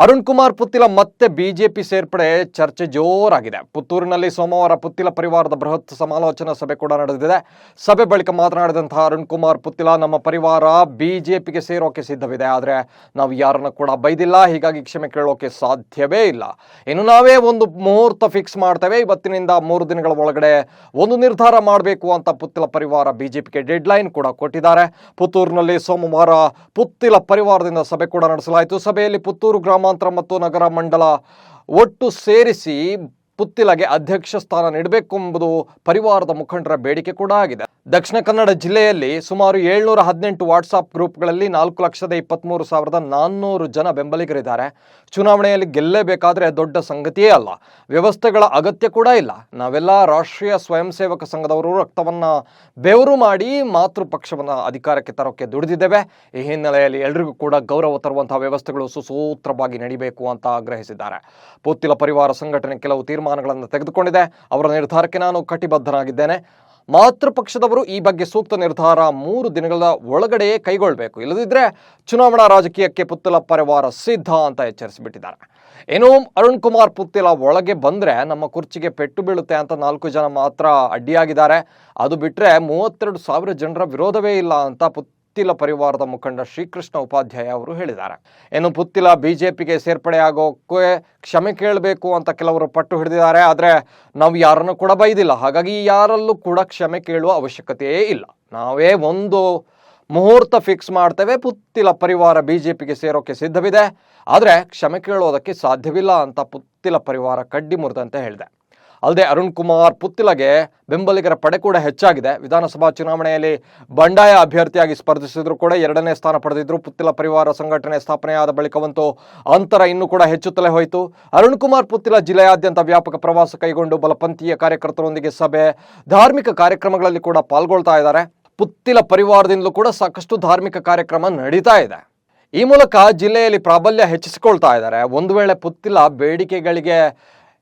ಅರುಣ್ ಕುಮಾರ್ ಪುತ್ತಿಲ ಮತ್ತೆ ಬಿಜೆಪಿ ಸೇರ್ಪಡೆ ಚರ್ಚೆ ಜೋರಾಗಿದೆ. ಪುತ್ತೂರಿನಲ್ಲಿ ಸೋಮವಾರ ಪುತ್ತಿಲ ಪರಿವಾರದ ಬೃಹತ್ ಸಮಾಲೋಚನಾ ಸಭೆ ಕೂಡ ನಡೆದಿದೆ. ಸಭೆ ಬಳಿಕ ಮಾತನಾಡಿದಂತಹ ಅರುಣ್ ಕುಮಾರ್ ಪುತ್ತಿಲ, ನಮ್ಮ ಪರಿವಾರ ಬಿಜೆಪಿಗೆ ಸೇರೋಕೆ ಸಿದ್ಧವಿದೆ, ಆದರೆ ನಾವು ಯಾರನ್ನು ಕೂಡ ಬೈದಿಲ್ಲ, ಹೀಗಾಗಿ ಕ್ಷಮೆ ಕೇಳೋಕೆ ಸಾಧ್ಯವೇ ಇಲ್ಲ. ಇನ್ನು ನಾವೇ ಒಂದು ಮುಹೂರ್ತ ಫಿಕ್ಸ್ ಮಾಡ್ತೇವೆ, ಇವತ್ತಿನಿಂದ 3 ದಿನಗಳ ಒಳಗಡೆ ಒಂದು ನಿರ್ಧಾರ ಮಾಡಬೇಕು ಅಂತ ಪುತ್ತಿಲ ಪರಿವಾರ ಬಿಜೆಪಿಗೆ ಡೆಡ್ಲೈನ್ ಕೂಡ ಕೊಟ್ಟಿದ್ದಾರೆ. ಪುತ್ತೂರಿನಲ್ಲಿ ಸೋಮವಾರ ಪುತ್ತಿಲ ಪರಿವಾರದಿಂದ ಸಭೆ ಕೂಡ ನಡೆಸಲಾಯಿತು. ಸಭೆಯಲ್ಲಿ ಪುತ್ತೂರು ಗ್ರಾಮಾಂತರ ಮತ್ತು ನಗರ ಮಂಡಲ ಒಟ್ಟು ಸೇರಿಸಿ ಪುತ್ತಿಲಗೆ ಅಧ್ಯಕ್ಷ ಸ್ಥಾನ ನೀಡಬೇಕು ಎಂಬುದು ಪರಿವಾರದ ಮುಖಂಡರ ಬೇಡಿಕೆ ಕೂಡ ಆಗಿದೆ. ದಕ್ಷಿಣ ಕನ್ನಡ ಜಿಲ್ಲೆಯಲ್ಲಿ ಸುಮಾರು 718 ವಾಟ್ಸಾಪ್ ಗ್ರೂಪ್ಗಳಲ್ಲಿ 4,23,400 ಜನ ಬೆಂಬಲಿಗರಿದ್ದಾರೆ. ಚುನಾವಣೆಯಲ್ಲಿ ಗೆಲ್ಲೇಬೇಕಾದ್ರೆ ದೊಡ್ಡ ಸಂಗತಿಯೇ ಅಲ್ಲ, ವ್ಯವಸ್ಥೆಗಳ ಅಗತ್ಯ ಕೂಡ ಇಲ್ಲ. ನಾವೆಲ್ಲ ರಾಷ್ಟ್ರೀಯ ಸ್ವಯಂ ಸೇವಕ ಸಂಘದವರು ರಕ್ತವನ್ನ ಬೆವರು ಮಾಡಿ ಮಾತೃ ಪಕ್ಷವನ್ನ ಅಧಿಕಾರಕ್ಕೆ ತರೋಕೆ ದುಡಿದಿದ್ದೇವೆ. ಈ ಹಿನ್ನೆಲೆಯಲ್ಲಿ ಎಲ್ರಿಗೂ ಕೂಡ ಗೌರವ ತರುವಂತಹ ವ್ಯವಸ್ಥೆಗಳು ಸುಸೂತ್ರವಾಗಿ ನಡೀಬೇಕು ಅಂತ ಆಗ್ರಹಿಸಿದ್ದಾರೆ. ಪುತ್ತಿಲ ಪರಿವಾರ ಸಂಘಟನೆ ಕೆಲವು ತೀರ್ಮಾನಗಳನ್ನು ತೆಗೆದುಕೊಂಡಿದೆ. ಅವರ ನಿರ್ಧಾರಕ್ಕೆ ನಾನು ಕಟಿಬದ್ಧನಾಗಿದ್ದೇನೆ. ಮಾತೃ ಪಕ್ಷದವರು ಈ ಬಗ್ಗೆ ಸೂಕ್ತ ನಿರ್ಧಾರ 3 ದಿನಗಳ ಒಳಗಡೆಯೇ ಕೈಗೊಳ್ಳಬೇಕು, ಇಲ್ಲದಿದ್ದರೆ ಚುನಾವಣಾ ರಾಜಕೀಯಕ್ಕೆ ಪುತ್ತಿಲ ಪರಿವಾರ ಸಿದ್ಧ ಅಂತ ಎಚ್ಚರಿಸಿಬಿಟ್ಟಿದ್ದಾರೆ. ಏನು ಅರುಣ್ ಕುಮಾರ್ ಪುತ್ತಿಲ ಒಳಗೆ ಬಂದರೆ ನಮ್ಮ ಕುರ್ಚಿಗೆ ಪೆಟ್ಟು ಬೀಳುತ್ತೆ ಅಂತ 4 ಜನ ಮಾತ್ರ ಅಡ್ಡಿಯಾಗಿದ್ದಾರೆ. ಅದು ಬಿಟ್ಟರೆ 32,000 ಜನರ ವಿರೋಧವೇ ಇಲ್ಲ ಅಂತ ಪುತ್ತಿಲ ಪರಿವಾರದ ಮುಖಂಡ ಶ್ರೀಕೃಷ್ಣ ಉಪಾಧ್ಯಾಯ ಅವರು ಹೇಳಿದ್ದಾರೆ. ಏನು ಪುತ್ತಿಲ ಬಿಜೆಪಿಗೆ ಸೇರ್ಪಡೆಯಾಗೋಕೆ ಕ್ಷಮೆ ಕೇಳಬೇಕು ಅಂತ ಕೆಲವರು ಪಟ್ಟು ಹಿಡಿದಿದ್ದಾರೆ, ಆದರೆ ನಾವು ಯಾರನ್ನು ಕೂಡ ಬೈದಿಲ್ಲ, ಹಾಗಾಗಿ ಯಾರಲ್ಲೂ ಕೂಡ ಕ್ಷಮೆ ಕೇಳುವ ಅವಶ್ಯಕತೆಯೇ ಇಲ್ಲ. ನಾವೇ ಒಂದು ಮುಹೂರ್ತ ಫಿಕ್ಸ್ ಮಾಡ್ತೇವೆ, ಪುತ್ತಿಲ ಪರಿವಾರ ಬಿಜೆಪಿಗೆ ಸೇರೋಕೆ ಸಿದ್ಧವಿದೆ, ಆದರೆ ಕ್ಷಮೆ ಕೇಳೋದಕ್ಕೆ ಸಾಧ್ಯವಿಲ್ಲ ಅಂತ ಪುತ್ತಿಲ ಪರಿವಾರ ಕಡ್ಡಿ ಮುರಿದಂತೆ ಹೇಳಿದೆ. ಅಲ್ಲದೆ ಅರುಣ್ ಕುಮಾರ್ ಪುತ್ತಿಲಗೆ ಬೆಂಬಲಿಗರ ಪಡೆ ಕೂಡ ಹೆಚ್ಚಾಗಿದೆ. ವಿಧಾನಸಭಾ ಚುನಾವಣೆಯಲ್ಲಿ ಬಂಡಾಯ ಅಭ್ಯರ್ಥಿಯಾಗಿ ಸ್ಪರ್ಧಿಸಿದ್ರು ಕೂಡ 2ನೇ ಸ್ಥಾನ ಪಡೆದಿದ್ರು. ಪುತ್ತಿಲ ಪರಿವಾರ ಸಂಘಟನೆ ಸ್ಥಾಪನೆಯಾದ ಬಳಿಕವಂತೂ ಅಂತರ ಇನ್ನೂ ಕೂಡ ಹೆಚ್ಚುತ್ತಲೇ ಹೋಯಿತು. ಅರುಣ್ ಕುಮಾರ್ ಪುತ್ತಿಲ ಜಿಲ್ಲೆಯಾದ್ಯಂತ ವ್ಯಾಪಕ ಪ್ರವಾಸ ಕೈಗೊಂಡು ಬಲಪಂಥೀಯ ಕಾರ್ಯಕರ್ತರೊಂದಿಗೆ ಸಭೆ, ಧಾರ್ಮಿಕ ಕಾರ್ಯಕ್ರಮಗಳಲ್ಲಿ ಕೂಡ ಪಾಲ್ಗೊಳ್ತಾ ಇದ್ದಾರೆ. ಪುತ್ತಿಲ ಪರಿವಾರದಿಂದಲೂ ಕೂಡ ಸಾಕಷ್ಟು ಧಾರ್ಮಿಕ ಕಾರ್ಯಕ್ರಮ ನಡೀತಾ ಇದೆ. ಈ ಮೂಲಕ ಜಿಲ್ಲೆಯಲ್ಲಿ ಪ್ರಾಬಲ್ಯ ಹೆಚ್ಚಿಸಿಕೊಳ್ತಾ ಇದ್ದಾರೆ. ಒಂದು ವೇಳೆ ಪುತ್ತಿಲ ಬೇಡಿಕೆಗಳಿಗೆ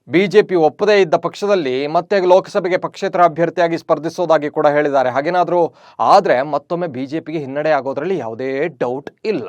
ಬಿಜೆಪಿ ಒಪ್ಪದೇ ಇದ್ದ ಪಕ್ಷದಲ್ಲಿ ಮತ್ತೆ ಲೋಕಸಭೆಗೆ ಪಕ್ಷೇತರ ಅಭ್ಯರ್ಥಿಯಾಗಿ ಸ್ಪರ್ಧಿಸೋದಾಗಿ ಕೂಡ ಹೇಳಿದ್ದಾರೆ. ಹಾಗೇನಾದರೂ ಆದರೆ ಮತ್ತೊಮ್ಮೆ ಬಿಜೆಪಿಗೆ ಹಿನ್ನಡೆ ಆಗೋದ್ರಲ್ಲಿ ಯಾವುದೇ ಡೌಟ್ ಇಲ್ಲ.